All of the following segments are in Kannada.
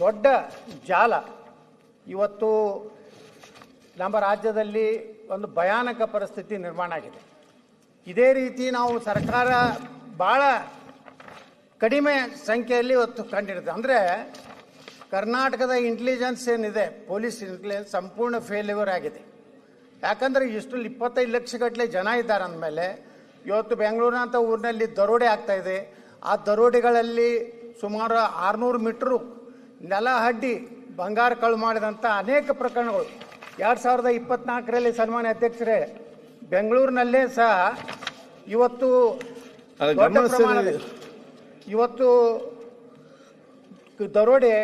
ದೊಡ್ಡ ಜಾಲ ಇವತ್ತು ನಮ್ಮ ರಾಜ್ಯದಲ್ಲಿ ಒಂದು ಭಯಾನಕ ಪರಿಸ್ಥಿತಿ ನಿರ್ಮಾಣ ಆಗಿದೆ. ಇದೇ ರೀತಿ ನಾವು ಸರ್ಕಾರ ಭಾಳ ಕಡಿಮೆ ಸಂಖ್ಯೆಯಲ್ಲಿ ಇವತ್ತು ಕಂಡಿರುತ್ತೆ. ಅಂದರೆ ಕರ್ನಾಟಕದ ಇಂಟೆಲಿಜೆನ್ಸ್ ಏನಿದೆ, ಪೊಲೀಸ್ ಇಂಟೆಲಿಜೆನ್ಸ್ ಸಂಪೂರ್ಣ ಫೇಲ್ಯೂರ್ ಆಗಿದೆ. ಯಾಕಂದರೆ ಇಷ್ಟು 25 ಲಕ್ಷ ಗಟ್ಟಲೆ ಜನ ಇದ್ದಾರೆ ಅಂದಮೇಲೆ ಇವತ್ತು ಬೆಂಗಳೂರಿನಂಥ ಊರಿನಲ್ಲಿ ದರೋಡೆ ಆಗ್ತಾಯಿದೆ. ಆ ದರೋಡೆಗಳಲ್ಲಿ ಸುಮಾರು 600 ಮೀಟ್ರು ನೆಲ ಹಡ್ಡಿ ಬಂಗಾರ ಕಳು ಮಾಡಿದಂಥ ಅನೇಕ ಪ್ರಕರಣಗಳು 2024ರಲ್ಲಿ ಸನ್ಮಾನ್ಯ ಅಧ್ಯಕ್ಷರೇ ಬೆಂಗಳೂರಿನಲ್ಲೇ ಸಹ ಇವತ್ತು ದೊಡ್ಡ ಪ್ರಮಾಣದಲ್ಲಿ ಇವತ್ತು ದರೋಡೆ.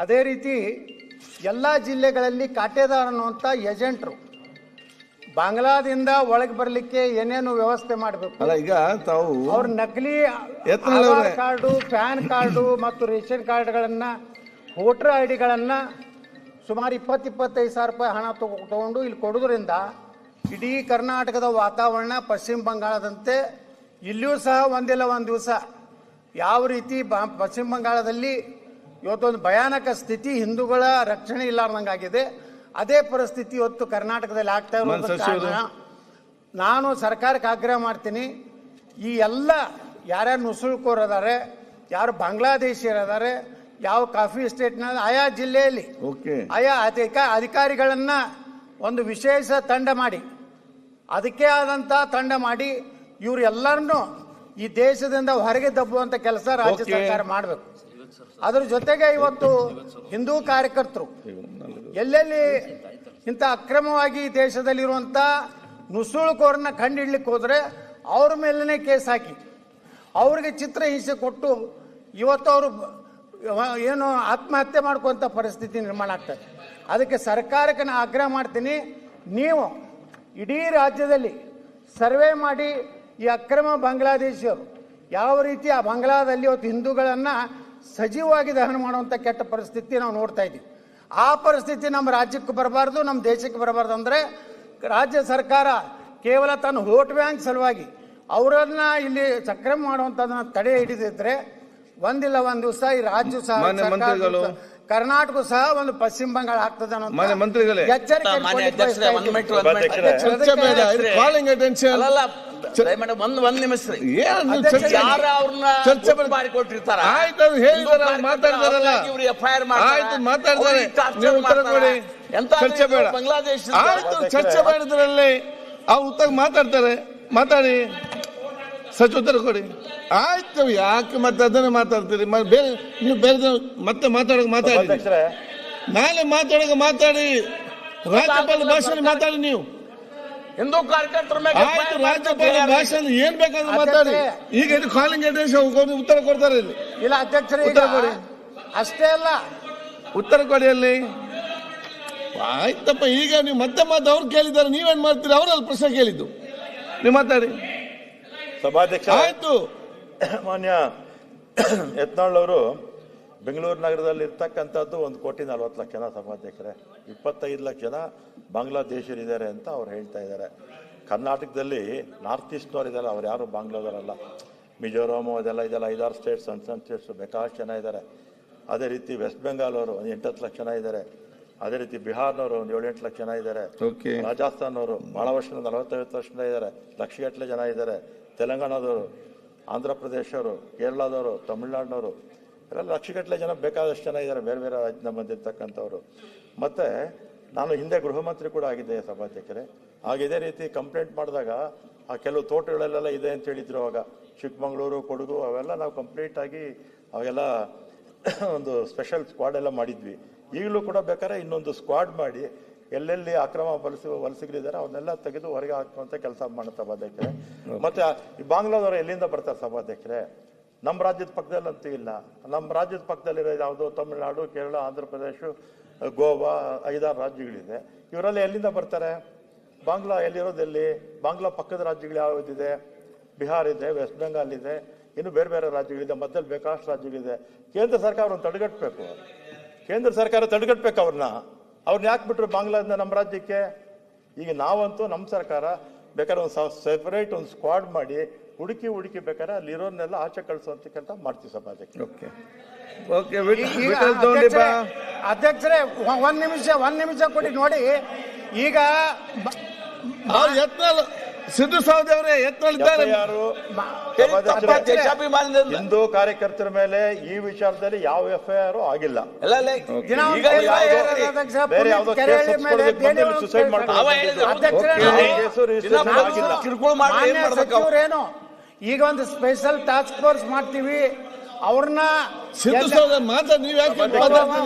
ಅದೇ ರೀತಿ ಎಲ್ಲ ಜಿಲ್ಲೆಗಳಲ್ಲಿ ಕಾಟೇದಾರ್ ಅನ್ನುವಂಥ ಏಜೆಂಟ್ರು ಬಾಂಗ್ಲಾದಿಂದ ಒಳಗೆ ಬರಲಿಕ್ಕೆ ಏನೇನು ವ್ಯವಸ್ಥೆ ಮಾಡಬೇಕು, ಈಗ ತಾವು ಅವ್ರ ನಕಲಿ ಆಧಾರ್ ಕಾರ್ಡು, ಪ್ಯಾನ್ ಕಾರ್ಡು ಮತ್ತು ರೇಷನ್ ಕಾರ್ಡ್ಗಳನ್ನು, ವೋಟರ್ ಐ ಡಿಗಳನ್ನು ಸುಮಾರು 20-25 ಸಾವಿರ ರೂಪಾಯಿ ಹಣ ತಗೊಂಡು ಇಲ್ಲಿ ಕೊಡೋದ್ರಿಂದ ಇಡೀ ಕರ್ನಾಟಕದ ವಾತಾವರಣ ಪಶ್ಚಿಮ ಬಂಗಾಳದಂತೆ ಇಲ್ಲಿಯೂ ಸಹ ಒಂದಿಲ್ಲ ಒಂದು ದಿವಸ ಯಾವ ರೀತಿ ಪಶ್ಚಿಮ ಬಂಗಾಳದಲ್ಲಿ ಇವತ್ತೊಂದು ಭಯಾನಕ ಸ್ಥಿತಿ, ಹಿಂದೂಗಳ ರಕ್ಷಣೆ ಇಲ್ಲಾರ್ದಂಗಾಗಿದೆ. ಅದೇ ಪರಿಸ್ಥಿತಿ ಇವತ್ತು ಕರ್ನಾಟಕದಲ್ಲಿ ಆಗ್ತಾ ಇರೋದ್ರ ಕಾರಣ ನಾನು ಸರ್ಕಾರಕ್ಕೆ ಆಗ್ರಹ ಮಾಡ್ತೀನಿ, ಈ ಎಲ್ಲ ಯಾರ್ಯಾರು ನುಸುಳುಕೋರದಾರೆ, ಯಾರು ಬಾಂಗ್ಲಾದೇಶಿಯರಿದ್ದಾರೆ, ಯಾವ ಕಾಫಿ ಎಸ್ಟೇಟ್ನ ಆಯಾ ಜಿಲ್ಲೆಯಲ್ಲಿ ಆಯಾ ಅಧಿಕಾರಿಗಳನ್ನ ಒಂದು ವಿಶೇಷ ತಂಡ ಮಾಡಿ, ಅದಕ್ಕೆ ಆದಂಥ ತಂಡ ಮಾಡಿ ಇವ್ರು ಎಲ್ಲರನ್ನೂ ಈ ದೇಶದಿಂದ ಹೊರಗೆ ದಬ್ಬುವಂಥ ಕೆಲಸ ರಾಜ್ಯ ಸರ್ಕಾರ ಮಾಡಬೇಕು. ಅದ್ರ ಜೊತೆಗೆ ಇವತ್ತು ಹಿಂದೂ ಕಾರ್ಯಕರ್ತರು ಎಲ್ಲೆಲ್ಲಿ ಇಂಥ ಅಕ್ರಮವಾಗಿ ದೇಶದಲ್ಲಿರುವಂಥ ನುಸುಳುಕೋರನ್ನ ಕಂಡುಹಿಡ್ಲಿಕ್ಕೆ ಹೋದರೆ ಅವ್ರ ಮೇಲೇ ಕೇಸ್ ಹಾಕಿ ಅವ್ರಿಗೆ ಚಿತ್ರಹಿಂಸೆ ಕೊಟ್ಟು ಇವತ್ತು ಅವರು ಏನು ಆತ್ಮಹತ್ಯೆ ಮಾಡ್ಕೊಂಥ ಪರಿಸ್ಥಿತಿ ನಿರ್ಮಾಣ ಆಗ್ತದೆ. ಅದಕ್ಕೆ ಸರ್ಕಾರಕ್ಕೆ ನಾನು ಆಗ್ರಹ ಮಾಡ್ತೀನಿ, ನೀವು ಇಡೀ ರಾಜ್ಯದಲ್ಲಿ ಸರ್ವೆ ಮಾಡಿ ಈ ಅಕ್ರಮ ಬಾಂಗ್ಲಾದೇಶಿಯರು ಯಾವ ರೀತಿ ಆ ಬಾಂಗ್ಲಾದಲ್ಲಿ ಇವತ್ತು ಹಿಂದೂಗಳನ್ನು ಸಜೀವವಾಗಿ ದಹನ ಮಾಡುವಂಥ ಕೆಟ್ಟ ಪರಿಸ್ಥಿತಿ ನಾವು ನೋಡ್ತಾ ಇದ್ದೀವಿ. ಆ ಪರಿಸ್ಥಿತಿ ನಮ್ಮ ರಾಜ್ಯಕ್ಕೆ ಬರಬಾರ್ದು, ನಮ್ಮ ದೇಶಕ್ಕೆ ಬರಬಾರ್ದು. ಅಂದರೆ ರಾಜ್ಯ ಸರ್ಕಾರ ಕೇವಲ ತನ್ನ ವೋಟ್ ಬ್ಯಾಂಕ್ ಸಲುವಾಗಿ ಅವರನ್ನ ಇಲ್ಲಿ ಸಕ್ರಮ ಮಾಡುವಂಥದ್ದನ್ನ ತಡೆ ಹಿಡಿದಿದ್ರೆ ಒಂದಿಲ್ಲ ಒಂದು ದಿವಸ ಈ ರಾಜ್ಯ ಸಹ ಕರ್ನಾಟಕ ಸಹ ಒಂದು ಪಶ್ಚಿಮ ಬಂಗಾಳ ಆಗ್ತದೆ ಅನ್ನೋ ಎಚ್ಚರಿಕೆ. ಒಂದ್ ನಿಮಿಷ ಕೊಟ್ಟಿರ್ತಾರ ಚರ್ಚೆ ಮಾಡಿದ್ರಲ್ಲಿ ಅವ್ರು ಉತ್ತರ ಮಾತಾಡ್ತಾರೆ, ಮಾತಾಡಿ ಸಚಿವ ಕೊಡಿ. ಆಯ್ತು, ಯಾಕೆ ಮತ್ತೆ ಅದನ್ನ ಮಾತಾಡ್ತೀರಿ? ಬೇರೆ ನೀವು ಬೇರೆ ಮತ್ತೆ ಮಾತಾಡೋಕೆ ಮಾತಾಡಿ, ನಾಳೆ ಮಾತಾಡೋಕೆ ಮಾತಾಡಿ, ರಾಜ್ಯಪಾಲ ಭಾಷಣ ಮಾತಾಡಿ. ನೀವು ಹಿಂದೂ ಕಾರ್ಯಕರ್ತರ ಆಯ್ತು, ರಾಜ್ಯಪಾಲ ಭಾಷಣ ಏನ್ ಬೇಕಾದ್ರೂ ಮಾತಾಡಿ. ಈಗ ಇದು ಕಾಲಿಂಗ್ ಅಟೆನ್ಷನ್ ಉತ್ತರ ಕೊಡ್ತಾರೆ ಇಲ್ಲಿ. ಇಲ್ಲ ಅಧ್ಯಕ್ಷರೇ, ಉತ್ತರ ಕೊಡಿ. ಅಷ್ಟೇ ಅಲ್ಲ, ಉತ್ತರ ಕೊಡಿ ಅಲ್ಲಿ. ಆಯ್ತಪ್ಪ, ಈಗ ನೀವು ಮತ್ತೆ ಅವ್ರು ಕೇಳಿದ್ದಾರೆ, ನೀವೇನ್ ಮಾಡ್ತೀರಿ? ಅವರಲ್ಲಿ ಪ್ರಶ್ನೆ ಕೇಳಿದ್ದು, ನೀವು ಮಾತಾಡಿ. ಸಭಾಧ್ಯಕ್ಷ ಆಯ್ತು. ಮಾನ್ಯ ಯತ್ನಾಳ್ ಅವರು ಬೆಂಗಳೂರು ನಗರದಲ್ಲಿ ಇರ್ತಕ್ಕಂಥದ್ದು 1,40,00,000 ಜನ ಸಭಾಧ್ಯಕ್ಷರೇ, 25 ಲಕ್ಷ ಜನ ಬಾಂಗ್ಲಾದೇಶರಿದ್ದಾರೆ ಅಂತ ಅವ್ರು ಹೇಳ್ತಾ ಇದ್ದಾರೆ. ಕರ್ನಾಟಕದಲ್ಲಿ ನಾರ್ತ್ ಈಸ್ಟ್ನವ್ರು ಇದ್ದಾರೆ, ಅವ್ರು ಯಾರು ಬಾಂಗ್ಲಾದವರಲ್ಲ. ಮಿಜೋರಾಮು ಅದೆಲ್ಲ ಇದೆಲ್ಲ 5-6 ಸ್ಟೇಟ್ಸ್, ಸಣ್ಣ ಸ್ಟೇಟ್ಸ್ ಬೇಕಾಷ್ಟು ಜನ ಇದ್ದಾರೆ. ಅದೇ ರೀತಿ ವೆಸ್ಟ್ ಬೆಂಗಾಲ್ ಅವರು 8-10 ಲಕ್ಷ ಜನ ಇದ್ದಾರೆ. ಅದೇ ರೀತಿ ಬಿಹಾರ್ನವರು 7-8 ಲಕ್ಷ ಜನ ಇದ್ದಾರೆ. ರಾಜಸ್ಥಾನ್ ಅವರು ಬಹಳ ವರ್ಷದಿಂದ 40-50 ವರ್ಷದಿಂದ ಇದ್ದಾರೆ, ಲಕ್ಷಗಟ್ಟಲೆ ಜನ ಇದ್ದಾರೆ. ತೆಲಂಗಾಣದವರು, ಆಂಧ್ರ ಪ್ರದೇಶವರು, ಕೇರಳದವರು, ತಮಿಳ್ನಾಡಿನವರು ಎಲ್ಲ ಲಕ್ಷಗಟ್ಟಲೆ ಜನ, ಬೇಕಾದಷ್ಟು ಜನ ಇದ್ದಾರೆ, ಬೇರೆ ಬೇರೆ ರಾಜ್ಯದಿಂದ ಬಂದಿರ್ತಕ್ಕಂಥವ್ರು. ಮತ್ತು ನಾನು ಹಿಂದೆ ಗೃಹ ಮಂತ್ರಿ ಕೂಡ ಆಗಿದ್ದೆ ಸಭಾಧ್ಯಕ್ಷರೇ. ಆಗ ಇದೇ ರೀತಿ ಕಂಪ್ಲೇಂಟ್ ಮಾಡಿದಾಗ ಆ ಕೆಲವು ತೋಟಗಳಲ್ಲೆಲ್ಲ ಇದೆ ಅಂತ ಹೇಳಿದ್ರು. ಅವಾಗ ಚಿಕ್ಕಮಗಳೂರು, ಕೊಡಗು ಅವೆಲ್ಲ ನಾವು ಕಂಪ್ಲೀಟ್ ಆಗಿ ಅವೆಲ್ಲ ಒಂದು ಸ್ಪೆಷಲ್ ಸ್ಕ್ವಾಡ್ ಎಲ್ಲ ಮಾಡಿದ್ವಿ. ಈಗಲೂ ಕೂಡ ಬೇಕಾದ್ರೆ ಇನ್ನೊಂದು ಸ್ಕ್ವಾಡ್ ಮಾಡಿ ಎಲ್ಲೆಲ್ಲಿ ಅಕ್ರಮ ವಲಸಿಗರಿದ್ದಾರೆ ಅವನ್ನೆಲ್ಲ ತೆಗೆದು ಹೊರಗೆ ಹಾಕುವಂತ ಕೆಲಸ ಮಾಡುತ್ತೆ ಸಭಾಧ್ಯಕ್ಷರೇ. ಮತ್ತೆ ಈ ಬಾಂಗ್ಲಾದವರು ಎಲ್ಲಿಂದ ಬರ್ತಾರೆ ಸಭಾಧ್ಯಕ್ಷರೇ? ನಮ್ಮ ರಾಜ್ಯದ ಪಕ್ಕದಲ್ಲಂತೂ ಇಲ್ಲ. ನಮ್ಮ ರಾಜ್ಯದ ಪಕ್ಕದಲ್ಲಿರೋ ಯಾವುದೋ ತಮಿಳುನಾಡು, ಕೇರಳ, ಆಂಧ್ರ ಪ್ರದೇಶ, ಗೋವಾ 5-6 ರಾಜ್ಯಗಳಿದೆ. ಇವರೆಲ್ಲ ಎಲ್ಲಿಂದ ಬರ್ತಾರೆ? ಬಾಂಗ್ಲಾ ಎಲ್ಲಿರೋದೆಲ್ಲಿ? ಬಾಂಗ್ಲಾ ಪಕ್ಕದ ರಾಜ್ಯಗಳು ಯಾವುದಿದೆ? ಬಿಹಾರ್ ಇದೆ, ವೆಸ್ಟ್ ಬೆಂಗಾಲ್ ಇದೆ, ಇನ್ನು ಬೇರೆ ಬೇರೆ ರಾಜ್ಯಗಳಿದೆ, ಮಧ್ಯದಲ್ಲಿ ಬೇಕಾಷ್ಟು ರಾಜ್ಯಗಳಿದೆ. ಕೇಂದ್ರ ಸರ್ಕಾರ ಅವ್ರನ್ನ ತಡೆಗಟ್ಟಬೇಕು. ಕೇಂದ್ರ ಸರ್ಕಾರ ತಡೆಗಟ್ಟಬೇಕು ಅವ್ರನ್ನ ಯಾಕೆ ಬಿಟ್ರು ಬಾಂಗ್ಲಾದಿಂದ ನಮ್ಮ ರಾಜ್ಯಕ್ಕೆ? ಈಗ ನಾವಂತೂ ನಮ್ಮ ಸರ್ಕಾರ ಬೇಕಾದ್ರೆ ಒಂದು ಸೆಪರೇಟ್ ಒಂದು ಸ್ಕ್ವಾಡ್ ಮಾಡಿ ಹುಡುಕಿ ಬೇಕಾದ್ರೆ ಅಲ್ಲಿರೋರ್ನೆಲ್ಲ ಆಚೆ ಕಳಿಸುವಂತ ಕೆಲಸ ಮಾಡ್ತೀವಿ ಸಭಾಧ್ಯಕ್ಷ. ಓಕೆ ಓಕೆ ವಿಠಲ್ ತಗೊಂಡಿ ಬಾ. ಅಧ್ಯಕ್ಷರೇ ಒಂದ್ ನಿಮಿಷ ಕೊಡಿ ನೋಡಿ. ಈಗ ಯತ್ನಾಳ್ ಸಿದ್ದು ಸವದಿ ಅವರೇ ಯತ್ನಾಳ್ ಇದ್ದಾರೆ. ಯಾರು ದೇಶಾಭಿಮಾನಿ ಹಿಂದೂ ಕಾರ್ಯಕರ್ತರ ಮೇಲೆ ಈ ವಿಚಾರದಲ್ಲಿ ಯಾವ FIR ಆಗಿಲ್ಲ. ಬೇರೆ ಯಾವುದೋ ಕೇಸ್ ಸುಸೈಡ್ ಸಚಿವರೇನು ಈಗ ಒಂದು ಸ್ಪೆಷಲ್ ಟಾಸ್ಕ್ ಫೋರ್ಸ್ ಮಾಡ್ತೀವಿ ಅವ್ರನ್ನ ಸಿದ್ದು ಸವದಿ ಮಾತ್ರ ನೀವು ಯಾಕೆ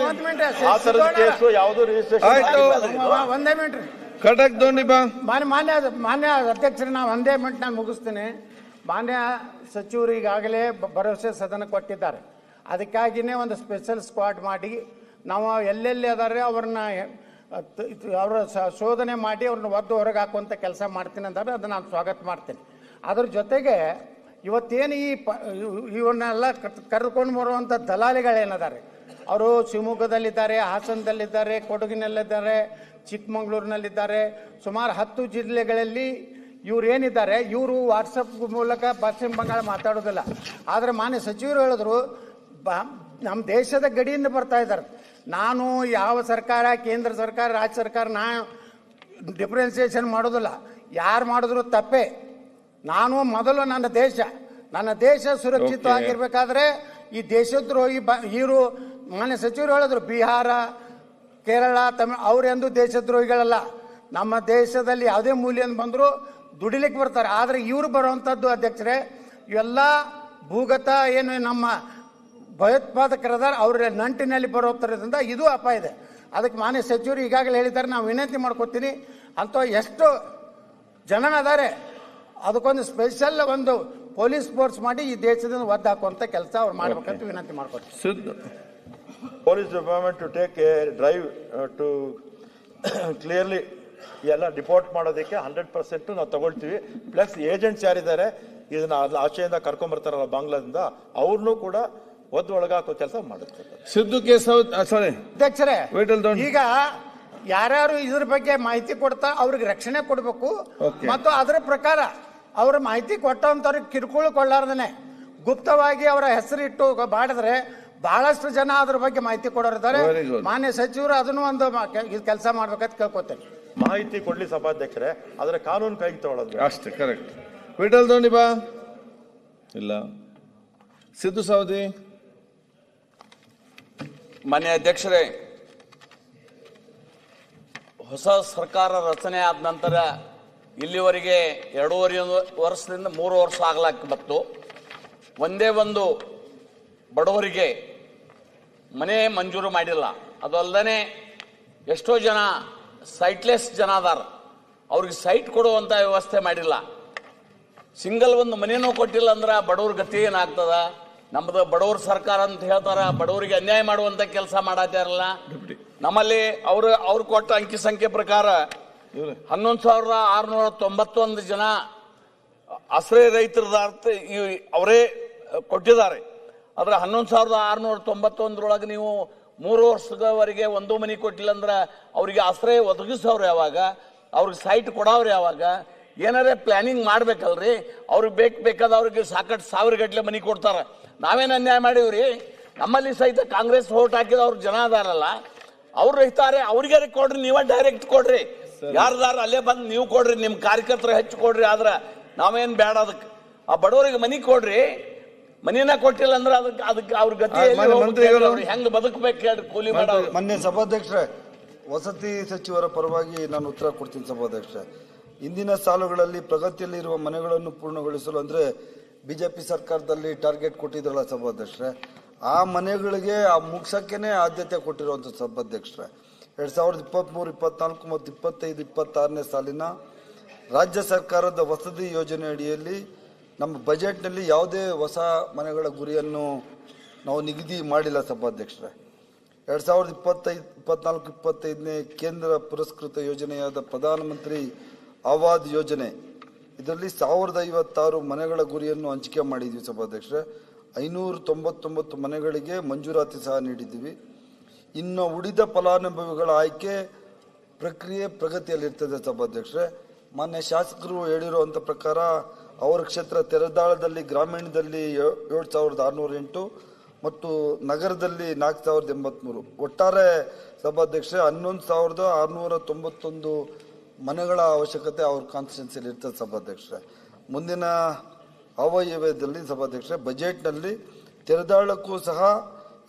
ಆ ತರದ ಕೇಸು ಯಾವುದು ರಿಜಿಸ್ಟ್ರೇಷನ್. ಒಂದೇ ಮಿನಿಟ್ ಕಟಕ್ ತಗೊಂಡಿ ಬಾ. ಮಾನ್ಯ ಅಧ್ಯಕ್ಷರೇ, ನಾವು ಒಂದೇ ಮಿನಿಟ್ ನಾನು ಮುಗಿಸ್ತೀನಿ. ಮಾನ್ಯ ಸಚಿವರು ಈಗಾಗಲೇ ಭರವಸೆ ಸದನ ಕೊಟ್ಟಿದ್ದಾರೆ. ಅದಕ್ಕಾಗಿಯೇ ಒಂದು ಸ್ಪೆಷಲ್ ಸ್ಕ್ವಾಡ್ ಮಾಡಿ ನಾವು ಎಲ್ಲೆಲ್ಲಿ ಅದಾರೆ ಅವ್ರನ್ನ ಶೋಧನೆ ಮಾಡಿ ಅವ್ರನ್ನ ಒದ್ದು ಹೊರಗೆ ಹಾಕುವಂಥ ಕೆಲಸ ಮಾಡ್ತೀನಿ ಅಂತಾರೆ. ಅದನ್ನು ನಾನು ಸ್ವಾಗತ ಮಾಡ್ತೀನಿ. ಅದ್ರ ಜೊತೆಗೆ ಇವತ್ತೇನು ಇವನ್ನೆಲ್ಲ ಕರೆದುಕೊಂಡು ಬರುವಂಥ ದಲಾಲಿಗಳೇನಿದ್ದಾರೆ, ಅವರು ಶಿವಮೊಗ್ಗದಲ್ಲಿದ್ದಾರೆ, ಹಾಸನದಲ್ಲಿದ್ದಾರೆ, ಕೊಡಗಿನಲ್ಲಿದ್ದಾರೆ, ಚಿಕ್ಕಮಗಳೂರಿನಲ್ಲಿದ್ದಾರೆ, ಸುಮಾರು 10 ಜಿಲ್ಲೆಗಳಲ್ಲಿ ಇವ್ರು ಏನಿದ್ದಾರೆ, ಇವರು ವಾಟ್ಸಪ್ ಮೂಲಕ ಪಶ್ಚಿಮ ಬಂಗಾಳ ಮಾತಾಡೋದಿಲ್ಲ. ಆದರೆ ಮಾನ್ಯ ಸಚಿವರು ಹೇಳಿದ್ರು ನಮ್ಮ ದೇಶದ ಗಡಿಯಿಂದ ಬರ್ತಾ ಇದ್ದಾರೆ. ನಾನು ಯಾವ ಸರ್ಕಾರ, ಕೇಂದ್ರ ಸರ್ಕಾರ, ರಾಜ್ಯ ಸರ್ಕಾರ, ನಾನು ಡಿಫ್ರೆನ್ಸಿಯೇಷನ್ ಮಾಡೋದಿಲ್ಲ. ಯಾರು ಮಾಡಿದ್ರು ತಪ್ಪೇ. ನಾನು ಮೊದಲು ನನ್ನ ದೇಶ ಸುರಕ್ಷಿತವಾಗಿರ್ಬೇಕಾದ್ರೆ ಈ ದೇಶದ್ರೋಹಿ ಇವರು ಮಾನ್ಯ ಸಚಿವರು ಹೇಳಿದ್ರು ಬಿಹಾರ, ಕೇರಳ, ತಮಿಳು ಅವರೆಂದು ದೇಶದ್ರೋಹಿಗಳಲ್ಲ. ನಮ್ಮ ದೇಶದಲ್ಲಿ ಯಾವುದೇ ಮೂಲೆಯನ್ನು ಬಂದರೂ ದುಡಿಲಿಕ್ಕೆ ಬರ್ತಾರೆ. ಆದರೆ ಇವರು ಬರುವಂಥದ್ದು ಅಧ್ಯಕ್ಷರೇ ಇವೆಲ್ಲ ಭೂಗತ ಏನು ನಮ್ಮ ಭಯೋತ್ಪಾದಕರದಾರ ಅವರ ನಂಟಿನಲ್ಲಿ ಬರೋದ್ರಿಂದ ಇದು ಅಪಾಯ ಇದೆ. ಅದಕ್ಕೆ ಮಾನ್ಯ ಸಚಿವರು ಈಗಾಗಲೇ ಹೇಳಿದ್ದಾರೆ. ನಾವು ವಿನಂತಿ ಮಾಡ್ಕೊತೀನಿ, ಅಂತ ಎಷ್ಟು ಜನ ಅದಾರೆ ಅದಕ್ಕೊಂದು ಸ್ಪೆಷಲ್ ಒಂದು ಪೊಲೀಸ್ ಫೋರ್ಸ್ ಮಾಡಿ ಈ ದೇಶದಿಂದ ಒದ್ದು ಹಾಕುವಂಥ ಕೆಲಸ ಅವ್ರು ಮಾಡ್ಬೇಕಂತ ವಿನಂತಿ ಮಾಡ್ಕೊತೀನಿ. Police department to take a drive to clearly ಎಲ್ಲ ಡಿಪೋರ್ಟ್ ಮಾಡೋದಕ್ಕೆ 100% ನಾವು ತಗೊಳ್ತೀವಿ. ಪ್ಲಸ್ ಏಜೆಂಟ್ಸ್ ಯಾರಿದ್ದಾರೆ ಇದನ್ನ ಆಚೆಯಿಂದ ಕರ್ಕೊಂಡ್ಬರ್ತಾರಲ್ಲ ಬಾಂಗ್ಲಾದಿಂದ, ಅವ್ರನ್ನೂ ಕೂಡ ಒದ್ದು ಒಳಗಾಕೋ ಕೆಲಸ ಮಾಡುತ್ತೆ. ಸಿದ್ದು ಅಧ್ಯಕ್ಷರೇ, ಈಗ ಯಾರ್ಯಾರು ಇದ್ರ ಬಗ್ಗೆ ಮಾಹಿತಿ ಕೊಡ್ತಾ ಅವ್ರಿಗೆ ರಕ್ಷಣೆ ಕೊಡಬೇಕು. ಮತ್ತು ಅದರ ಪ್ರಕಾರ ಅವ್ರ ಮಾಹಿತಿ ಕೊಟ್ಟಂತವ್ರಿಗೆ ಕಿರುಕುಳ ಕೊಳ್ಳಾರ್ದನೆ ಗುಪ್ತವಾಗಿ ಅವರ ಹೆಸರಿಟ್ಟು ಮಾಡಿದ್ರೆ ಬಹಳಷ್ಟು ಜನ ಅದ್ರ ಬಗ್ಗೆ ಮಾಹಿತಿ ಕೊಡೋರಿದ್ದಾರೆ. ಮಾನ್ಯ ಸಚಿವರು ಅದನ್ನು ಒಂದು ಕೆಲಸ ಮಾಡ್ಬೇಕಂತ ಕೇಳ್ಕೊತೇನೆ. ಮಾಹಿತಿ ಕೊಡ್ಲಿ ಸಭಾಧ್ಯಕ್ಷರೇ, ಆದ್ರೆ ಕಾನೂನು ಕೈಗೆ ತಗೊಳ್ಳೋದು ಅಷ್ಟೇ. ಕರೆಕ್ಟ್. ವಿಠಲ್ ತಗೊಂಡಿ ಬಾ. ಇಲ್ಲ ಸಿದ್ದು ಸವದಿ. ಮಾನ್ಯ ಅಧ್ಯಕ್ಷರೇ, ಹೊಸ ಸರ್ಕಾರ ರಚನೆ ಆದ ನಂತರ ಇಲ್ಲಿವರೆಗೆ 2.5 ವರ್ಷದಿಂದ 3 ವರ್ಷ ಆಗ್ಲಾಕ ಬಂತು. ಒಂದೇ ಒಂದು ಬಡವರಿಗೆ ಮನೆ ಮಂಜೂರು ಮಾಡಿಲ್ಲ. ಅದು ಅಲ್ಲದೆ ಎಷ್ಟೋ ಜನ ಸೈಟ್ಲೆಸ್ ಜನ ಅದಾರ, ಅವ್ರಿಗೆ ಸೈಟ್ ಕೊಡುವಂಥ ವ್ಯವಸ್ಥೆ ಮಾಡಿಲ್ಲ. ಸಿಂಗಲ್ ಒಂದು ಮನೆನೂ ಕೊಟ್ಟಿಲ್ಲ ಅಂದ್ರೆ ಬಡವ್ರ ಗತಿ ಏನಾಗ್ತದ? ನಮ್ಮದು ಬಡವ್ರ ಸರ್ಕಾರ ಅಂತ ಹೇಳ್ತಾರ, ಬಡವರಿಗೆ ಅನ್ಯಾಯ ಮಾಡುವಂಥ ಕೆಲಸ ಮಾಡತ್ತಾರಲ್ಲ. ನಮ್ಮಲ್ಲಿ ಅವ್ರು ಕೊಟ್ಟ ಅಂಕಿ ಸಂಖ್ಯೆ ಪ್ರಕಾರ 11,691 ಜನ ಆಶ್ರಯ ರೈತರದ ಅವರೇ ಕೊಟ್ಟಿದ್ದಾರೆ. ಆದ್ರೆ 11,691 ನೀವು 3 ವರ್ಷದವರೆಗೆ ಒಂದು ಮನೆ ಕೊಟ್ಟಿಲ್ಲ ಅಂದ್ರೆ ಅವ್ರಿಗೆ ಆಶ್ರಯ ಒದಗಿಸೋರು ಯಾವಾಗ? ಅವ್ರಿಗೆ ಸೈಟ್ ಕೊಡೋರು ಯಾವಾಗ? ಏನಾರೇ ಪ್ಲಾನಿಂಗ್ ಮಾಡ್ಬೇಕಲ್ರಿ. ಅವ್ರಿಗೆ ಬೇಕಾದವ್ರಿಗೆ ಸಾಕಷ್ಟು 1000 ಗಟ್ಟಲೆ ಮನೆ ಕೊಡ್ತಾರೆ. ನಾವೇನು ಅನ್ಯಾಯ ಮಾಡೀವ್ರಿ? ನಮ್ಮಲ್ಲಿ ಸಹಿತ ಕಾಂಗ್ರೆಸ್ ವೋಟ್ ಹಾಕಿದ ಅವ್ರ ಜನ ಅದಾರಲ್ಲ, ಅವ್ರು ರೈತಾರೆ, ಅವ್ರಿಗೆ ಕೊಡ್ರಿ, ನೀವೇ ಡೈರೆಕ್ಟ್ ಕೊಡ್ರಿ. ಯಾರ್ದಾರ ಅಲ್ಲೇ ಬಂದು ನೀವು ಕೊಡ್ರಿ, ನಿಮ್ಮ ಕಾರ್ಯಕರ್ತರು ಹೆಚ್ಚು ಕೊಡ್ರಿ. ಆದ್ರೆ ನಾವೇನು ಬೇಡ, ಅದಕ್ಕೆ ಆ ಬಡವರಿಗೆ ಮನೆ ಕೊಡ್ರಿ. ಮನಿನ ಕೊಟ್ಟಿಲ್ಲ ಅಂದ್ರೆ ಅದಕ್ಕೆ ಅವ್ರ ಗತಿ ಹೆಂಗ್ ಬದುಕಬೇಕು ಹೇಳಿ ಕೂಲಿ ಮಾಡೋರು. ಮೊನ್ನೆ ಸಭಾಧ್ಯಕ್ಷರೇ, ವಸತಿ ಸಚಿವರ ಪರವಾಗಿ ನಾನು ಉತ್ತರ ಕೊಡ್ತೀನಿ ಸಭಾಧ್ಯಕ್ಷರೇ. ಇಂದಿನ ಸಾಲುಗಳಲ್ಲಿ ಪ್ರಗತಿಯಲ್ಲಿರುವ ಮನೆಗಳನ್ನು ಪೂರ್ಣಗೊಳಿಸಲು ಅಂದ್ರೆ ಬಿಜೆಪಿ ಸರ್ಕಾರದಲ್ಲಿ ಟಾರ್ಗೆಟ್ ಕೊಟ್ಟಿದ್ರಲ್ಲ ಸಭಾಧ್ಯಕ್ಷರೇ, ಆ ಮನೆಗಳಿಗೆ ಆ ಮುಗ್ಸಕ್ಕೇನೆ ಆದ್ಯತೆ ಕೊಟ್ಟಿರುವಂತ ಸಭಾಧ್ಯಕ್ಷರೇ. 2023, 24 ಮತ್ತು 25, 26ನೇ ಸಾಲಿನ ರಾಜ್ಯ ಸರ್ಕಾರದ ವಸತಿ ಯೋಜನೆ ಅಡಿಯಲ್ಲಿ ನಮ್ಮ ಬಜೆಟ್ನಲ್ಲಿ ಯಾವುದೇ ಹೊಸ ಮನೆಗಳ ಗುರಿಯನ್ನು ನಾವು ನಿಗದಿ ಮಾಡಿಲ್ಲ ಸಭಾಧ್ಯಕ್ಷರೇ. 2025, 24, 25ನೇ ಕೇಂದ್ರ ಪುರಸ್ಕೃತ ಯೋಜನೆಯಾದ ಪ್ರಧಾನಮಂತ್ರಿ ಆವಾಸ್ ಯೋಜನೆ, ಇದರಲ್ಲಿ 1056 ಮನೆಗಳ ಗುರಿಯನ್ನು ಹಂಚಿಕೆ ಮಾಡಿದ್ವಿ ಸಭಾಧ್ಯಕ್ಷರೇ. 599 ಮನೆಗಳಿಗೆ ಮಂಜೂರಾತಿ ಸಹ ನೀಡಿದ್ದೀವಿ. ಇನ್ನು ಉಳಿದ ಫಲಾನುಭವಿಗಳ ಆಯ್ಕೆ ಪ್ರಕ್ರಿಯೆ ಪ್ರಗತಿಯಲ್ಲಿರ್ತದೆ ಸಭಾಧ್ಯಕ್ಷರೇ. ಮಾನ್ಯ ಶಾಸಕರು ಹೇಳಿರುವಂಥ ಪ್ರಕಾರ ಅವರ ಕ್ಷೇತ್ರ ತೆರದಾಳದಲ್ಲಿ ಗ್ರಾಮೀಣದಲ್ಲಿ 7,608 ಮತ್ತು ನಗರದಲ್ಲಿ 4,083. ಒಟ್ಟಾರೆ ಸಭಾಧ್ಯಕ್ಷ 11,691 ಮನೆಗಳ ಅವಶ್ಯಕತೆ ಅವ್ರ ಕಾನ್ಸ್ಟಿಟ್ಯೂನ್ಸಿಯಲ್ಲಿ ಇರ್ತದೆ ಸಭಾಧ್ಯಕ್ಷರೇ. ಮುಂದಿನ ಅವಯವದಲ್ಲಿ ಸಭಾಧ್ಯಕ್ಷರೇ ಬಜೆಟ್ನಲ್ಲಿ ತೆರದಾಳಕ್ಕೂ ಸಹ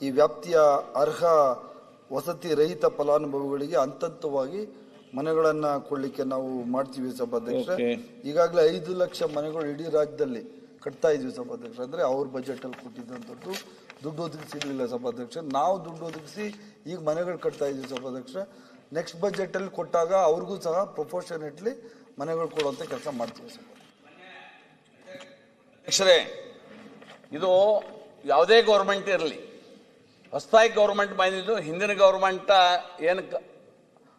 ಈ ವ್ಯಾಪ್ತಿಯ ಅರ್ಹ ವಸತಿ ರಹಿತ ಫಲಾನುಭವಿಗಳಿಗೆ ಹಂತವಾಗಿ ಮನೆಗಳನ್ನ ಕೊಡ್ಲಿಕ್ಕೆ ನಾವು ಮಾಡ್ತೀವಿ ಸಭಾಧ್ಯಕ್ಷರೇ. ಈಗಾಗಲೇ 5 ಲಕ್ಷ ಮನೆಗಳು ಇಡೀ ರಾಜ್ಯದಲ್ಲಿ ಕಟ್ತಾ ಇದೀವಿ ಸಭಾಧ್ಯಕ್ಷ. ಅಂದ್ರೆ ಅವ್ರ ಬಜೆಟ್ ಅಲ್ಲಿ ಕೊಟ್ಟಿದ್ದಂಥದ್ದು ದುಡ್ಡು ಒದಗಿಸಿರ್ಲಿಲ್ಲ ಸಭಾಧ್ಯಕ್ಷ. ನಾವು ದುಡ್ಡು ಒದಗಿಸಿ ಈಗ ಮನೆಗಳು ಕಟ್ತಾ ಇದೀವಿ ಸಭಾಧ್ಯಕ್ಷ. ನೆಕ್ಸ್ಟ್ ಬಜೆಟ್ ಅಲ್ಲಿ ಕೊಟ್ಟಾಗ ಅವ್ರಿಗೂ ಸಹ ಪ್ರೊಪೋರ್ಷನೇಟ್ಲಿ ಮನೆಗಳು ಕೊಡುವಂತ ಕೆಲಸ ಮಾಡ್ತೀವಿ ಸರ್. ಅಧ್ಯಕ್ಷರೇ, ಇದು ಯಾವುದೇ ಗೌರ್ಮೆಂಟ್ ಇರಲಿ, ಹೊಸದಾಗಿ ಗೌರ್ಮೆಂಟ್ ಬಂದಿದ್ದು ಹಿಂದಿನ ಗೌರ್ಮೆಂಟ್ ಏನು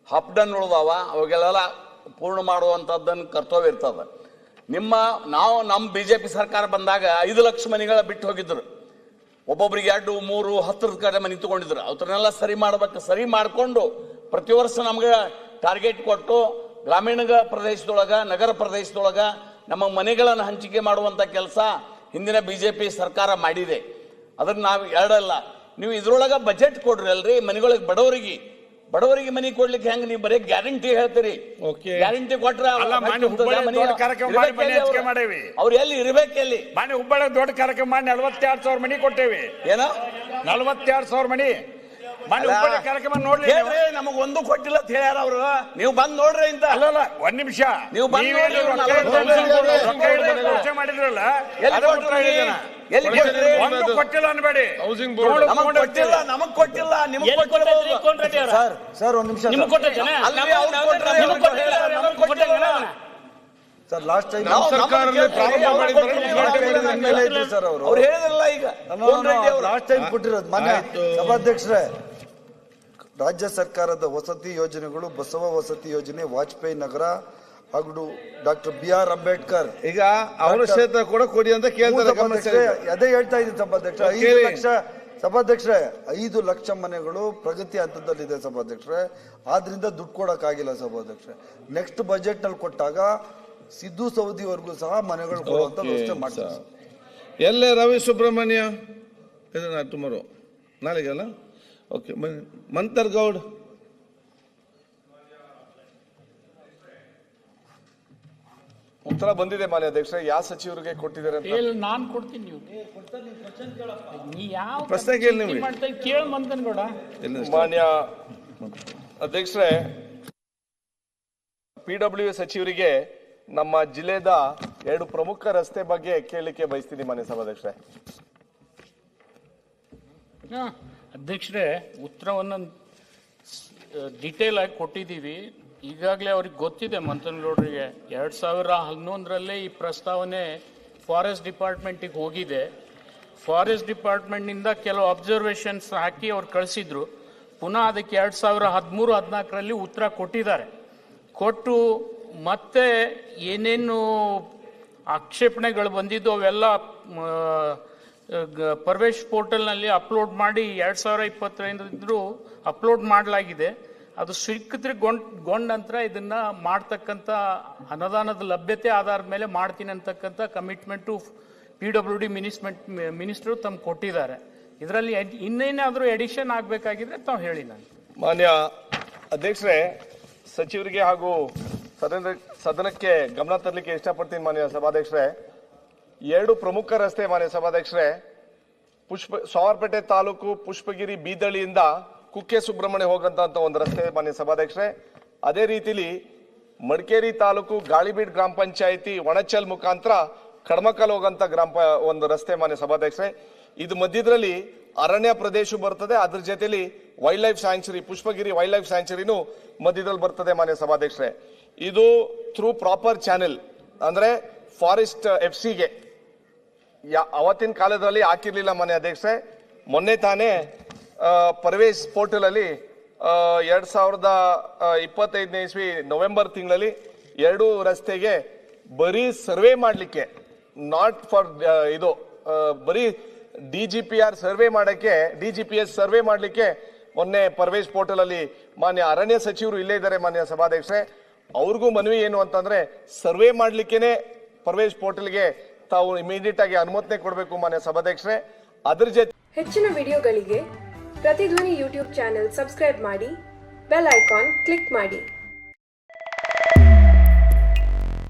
ಹಾಫ್ ಡನ್ ಉಳಿದಾವ ಅವಾಗೆಲ್ಲ ಪೂರ್ಣ ಮಾಡುವಂಥದ್ದನ್ನು ಕರ್ತವ್ಯ ಇರ್ತದೆ. ನಮ್ಮ BJP ಸರ್ಕಾರ ಬಂದಾಗ 5 ಲಕ್ಷ ಮನೆಗಳ ಬಿಟ್ಟು ಹೋಗಿದ್ರು. ಒಬ್ಬೊಬ್ರಿಗೆ 2, 3, 10 ಕಡೆ ಮನೆ ತಗೊಂಡಿದ್ರು. ಅವ್ರನ್ನೆಲ್ಲ ಸರಿ ಮಾಡ್ಬೇಕು. ಸರಿ ಮಾಡಿಕೊಂಡು ಪ್ರತಿ ವರ್ಷ ನಮ್ಗೆ ಟಾರ್ಗೆಟ್ ಕೊಟ್ಟು ಗ್ರಾಮೀಣ ಪ್ರದೇಶದೊಳಗ ನಗರ ಪ್ರದೇಶದೊಳಗ ನಮ್ಮ ಮನೆಗಳನ್ನು ಹಂಚಿಕೆ ಮಾಡುವಂತ ಕೆಲಸ ಹಿಂದಿನ BJP ಸರ್ಕಾರ ಮಾಡಿದೆ. ಅದನ್ನ ನಾವು ಎರಡಲ್ಲ, ನೀವು ಇದ್ರೊಳಗ ಬಜೆಟ್ ಕೊಡ್ರಿ ಅಲ್ರಿ ಮನೆಗಳಿಗೆ, ಬಡವರಿಗೆ ಮನೆ ಕೊಡ್ಲಿಕ್ಕೆ ಹೆಂಗ್ ನೀವು ಬರೀ ಗ್ಯಾರಂಟಿ ಹೇಳ್ತೀರಿ? ಗ್ಯಾರಂಟಿ ಕೊಟ್ರೆ ಅವ್ರು ಎಲ್ಲಿ ಇರ್ಬೇಕು? ಎಲ್ಲಿ ಮನೆ ಹುಬ್ಬಳ್ಳಿ ದೊಡ್ಡ ಕಾರ್ಯಕ್ರಮ ಮಾಡಿ 42,000 ಮನೆ ಕೊಟ್ಟೇವಿ. ಏನೋ 42,000 ಮನೆ ಕಾರ್ಯಕ್ರಮ ನೋಡ್ರಿ. ನಮಗ್ ಒಂದು ಕೊಟ್ಟಿಲ್ಲ ಅಂತ ಹೇಳ್ಯಾರ ಅವರು. ನೀವು ಬಂದ್ ನೋಡ್ರಿ ಅಂತ. ಅಲ್ಲ ಒಂದ್ ನಿಮಿಷ, ನೀವು ಮಾಡಿದ್ರಲ್ಲ ಒಂದು ಕೊಟ್ಟಿಲ್ಲ ಅನ್ಬೇಡಿ. ನಮಗ್ ಕೊಟ್ಟಿಲ್ಲ, ನಿಮಗ್ ಸರ್ ಒಂದ್ ನಿಮಿಷ ಸರ್. ಲಾಸ್ಟ್ ಟೈಮ್ ಸರ್ ಅವ್ರು ಹೇಳಿದ್ರಲ್ಲ, ಈಗ ಲಾಸ್ಟ್ ಟೈಮ್ ಕೊಟ್ಟಿರೋದು ಮಾನ್ಯ ಸಭಾಧ್ಯಕ್ಷರೇ. ರಾಜ್ಯ ಸರ್ಕಾರದ ವಸತಿ ಯೋಜನೆಗಳು ಬಸವ ವಸತಿ ಯೋಜನೆ, ವಾಜಪೇಯಿ ನಗರ ಹಾಗೂ ಡಾಕ್ಟರ್ BR ಅಂಬೇಡ್ಕರ್. ಈಗ ಅವರ ಕ್ಷೇತ್ರ ಕೂಡ ಕೊಡಿ ಅಂತ ಕೇಳ್ತಾರೆ. ಅದೇ ಹೇಳ್ತಾ ಇದ್ದೀನಿ ಸಭಾಧ್ಯಕ್ಷ. 5 ಲಕ್ಷ ಸಭಾಧ್ಯಕ್ಷರೇ, 5 ಲಕ್ಷ ಮನೆಗಳು ಪ್ರಗತಿ ಹಂತದಲ್ಲಿದೆ ಸಭಾಧ್ಯಕ್ಷರೇ. ಆದ್ರಿಂದ ದುಡ್ಡು ಕೊಡಕ್ ಆಗಿಲ್ಲ ಸಭಾಧ್ಯಕ್ಷರೇ. ನೆಕ್ಸ್ಟ್ ಬಜೆಟ್ ನಲ್ಲಿ ಕೊಟ್ಟಾಗ ಸಿದ್ದು ಸೌದಿವರೆಗೂ ಸಹ ಮನೆಗಳು ಕೊಡುವಂತ ವ್ಯವಸ್ಥೆ ಮಾಡ್ತಾರೆ. ಎಲ್ಲೇ ರವಿ ಸುಬ್ರಹ್ಮಣ್ಯ ಟುಮಾರೋ, ನಾಳೆಗಲ್ಲ? ಓಕೆ. ಮಂತರ್ಗೌಡ್, ಉತ್ತರ ಬಂದಿದೆ ಮಾನ್ಯ ಅಧ್ಯಕ್ಷ. ಯಾವ ಸಚಿವರಿಗೆ ಕೊಟ್ಟಿದ್ದಾರೆ ನಾನು ಕೊಡ್ತೀನಿ. ನೀವು ಪ್ರಶ್ನೆ ಕೇಳಿ ನೀವು ಕೇಳಿ ಮಂತನ್ಗೌಡ. ಮಾನ್ಯ ಅಧ್ಯಕ್ಷರೇ, PW ಸಚಿವರಿಗೆ ನಮ್ಮ ಜಿಲ್ಲೆದ 2 ಪ್ರಮುಖ ರಸ್ತೆ ಬಗ್ಗೆ ಕೇಳಲಿಕ್ಕೆ ಬಯಸ್ತೀನಿ ಮಾನ್ಯ ಸಭಾಧ್ಯಕ್ಷರೇ. ಅಧ್ಯಕ್ಷರೇ, ಉತ್ತರವನ್ನು ಡೀಟೇಲ್ ಆಗಿ ಕೊಟ್ಟಿದ್ದೀವಿ. ಈಗಾಗಲೇ ಅವ್ರಿಗೆ ಗೊತ್ತಿದೆ ಮಂತನಗೌಡರಿಗೆ. 2011ರಲ್ಲೇ ಈ ಪ್ರಸ್ತಾವನೆ ಫಾರೆಸ್ಟ್ ಡಿಪಾರ್ಟ್ಮೆಂಟಿಗೆ ಹೋಗಿದೆ. ಫಾರೆಸ್ಟ್ ಡಿಪಾರ್ಟ್ಮೆಂಟ್ನಿಂದ ಕೆಲವು ಅಬ್ಸರ್ವೇಷನ್ಸ್ ಹಾಕಿ ಅವ್ರು ಕಳಿಸಿದ್ರು. ಪುನಃ ಅದಕ್ಕೆ 2013-14ರಲ್ಲಿ ಉತ್ತರ ಕೊಟ್ಟಿದ್ದಾರೆ. ಕೊಟ್ಟು ಮತ್ತೆ ಏನೇನು ಆಕ್ಷೇಪಣೆಗಳು ಬಂದಿದ್ದು ಅವೆಲ್ಲ ಪರ್ವೇಶ್ ಪೋರ್ಟಲ್ನಲ್ಲಿ ಅಪ್ಲೋಡ್ ಮಾಡಿ 2025 ಅಪ್ಲೋಡ್ ಮಾಡಲಾಗಿದೆ. ಅದು ಸ್ವೀಕೃತಿ ಗೊಂಡ ನಂತರ ಇದನ್ನ ಮಾಡ್ತಕ್ಕಂಥ ಅನುದಾನದ ಲಭ್ಯತೆ ಆಧಾರದ ಮೇಲೆ ಮಾಡ್ತೀನಿ ಅಂತಕ್ಕಂಥ ಕಮಿಟ್ಮೆಂಟು PWD ಮಿನಿಸ್ಟರ್ ತಮ್ಮ ಕೊಟ್ಟಿದ್ದಾರೆ. ಇದರಲ್ಲಿ ಇನ್ನೇನಾದರೂ ಎಡಿಷನ್ ಆಗಬೇಕಾಗಿದ್ರೆ ತಾವು ಹೇಳಿ. ನಾನು ಮಾನ್ಯ ಅಧ್ಯಕ್ಷರೇ, ಸಚಿವರಿಗೆ ಹಾಗೂ ಸದನಕ್ಕೆ ಗಮನ ತರಲಿಕ್ಕೆ ಇಷ್ಟಪಡ್ತೀನಿ ಮಾನ್ಯ ಸಭಾಧ್ಯಕ್ಷರೇ. 2 ಪ್ರಮುಖ ರಸ್ತೆ ಮಾನ್ಯ ಸಭಾಧ್ಯಕ್ಷರೇ. ಸೋಮವಾರಪೇಟೆ ತಾಲೂಕು ಪುಷ್ಪಗಿರಿ ಬೀದಳಿಯಿಂದ ಕುಕ್ಕೆ ಸುಬ್ರಹ್ಮಣ್ಯ ಹೋಗಂತ ಒಂದು ರಸ್ತೆ ಮಾನ್ಯ ಸಭಾಧ್ಯಕ್ಷರೇ. ಅದೇ ರೀತಿಲಿ ಮಡಿಕೇರಿ ತಾಲೂಕು ಗಾಳಿಬೀಡ್ ಗ್ರಾಮ ಪಂಚಾಯಿತಿ ಒಣಚಲ್ ಮುಖಾಂತರ ಕಡಮಕಲ್ ಹೋಗಂತ ಒಂದು ರಸ್ತೆ ಮಾನ್ಯ ಸಭಾಧ್ಯಕ್ಷರೇ. ಇದು ಮಧ್ಯದಲ್ಲಿ ಅರಣ್ಯ ಪ್ರದೇಶ ಬರ್ತದೆ. ಅದ್ರ ಜೊತೆಲಿ wildlife sanctuary, Pushpagiri wildlife ಸ್ಯಾಂಕ್ಚುರಿನೂ ಮಧ್ಯದಲ್ಲಿ ಬರ್ತದೆ ಮಾನ್ಯ ಸಭಾಧ್ಯಕ್ಷರೇ. ಇದು ಥ್ರೂ ಪ್ರಾಪರ್ ಚಾನೆಲ್, ಅಂದ್ರೆ ಫಾರೆಸ್ಟ್ FCಗೆ ಅವತ್ತಿನ ಕಾಲದಲ್ಲಿ ಹಾಕಿರ್ಲಿಲ್ಲ ಮಾನ್ಯ ಅಧ್ಯಕ್ಷರೇ. ಮೊನ್ನೆ ತಾನೇ ಪರ್ವೇಶ್ ಪೋರ್ಟಲ್ ಅಲ್ಲಿ 2025ನೇ ಇಸ್ವಿ ನವೆಂಬರ್ ತಿಂಗಳಲ್ಲಿ 2 ರಸ್ತೆಗೆ ಬರೀ ಸರ್ವೆ ಮಾಡಲಿಕ್ಕೆ, ನಾಟ್ ಫಾರ್ ಇದು ಬರೀ DGPR ಸರ್ವೆ ಮಾಡಕ್ಕೆ, DGPS ಸರ್ವೆ ಮಾಡಲಿಕ್ಕೆ ಮೊನ್ನೆ ಪರ್ವೇಶ್ ಪೋರ್ಟಲ್ ಅಲ್ಲಿ ಮಾನ್ಯ ಅರಣ್ಯ ಸಚಿವರು ಇಲ್ಲೇ ಇದ್ದಾರೆ ಮಾನ್ಯ ಸಭಾಧ್ಯಕ್ಷರೇ. ಅವ್ರಿಗೂ ಮನವಿ ಏನು ಅಂತಂದ್ರೆ ಸರ್ವೆ ಮಾಡ್ಲಿಕ್ಕೇನೆ ಪ್ರವೇಶ್ ಪೋರ್ಟಲ್ಗೆ ತಾವು ಇಮಿಡಿಯೇಟ್ ಆಗಿ ಅನುಮೋದನೆ ಕೊಡಬೇಕು ಮಾನ್ಯ ಸಭಾಧ್ಯಕ್ಷರೇ. ಅದ್ರ ಜೊತೆ ಹೆಚ್ಚಿನ ವಿಡಿಯೋಗಳಿಗೆ ಪ್ರತಿಧ್ವನಿ ಯೂಟ್ಯೂಬ್ ಚಾನೆಲ್ ಸಬ್ಸ್ಕ್ರೈಬ್ ಮಾಡಿ, ಬೆಲ್ ಐಕಾನ್ ಕ್ಲಿಕ್ ಮಾಡಿ.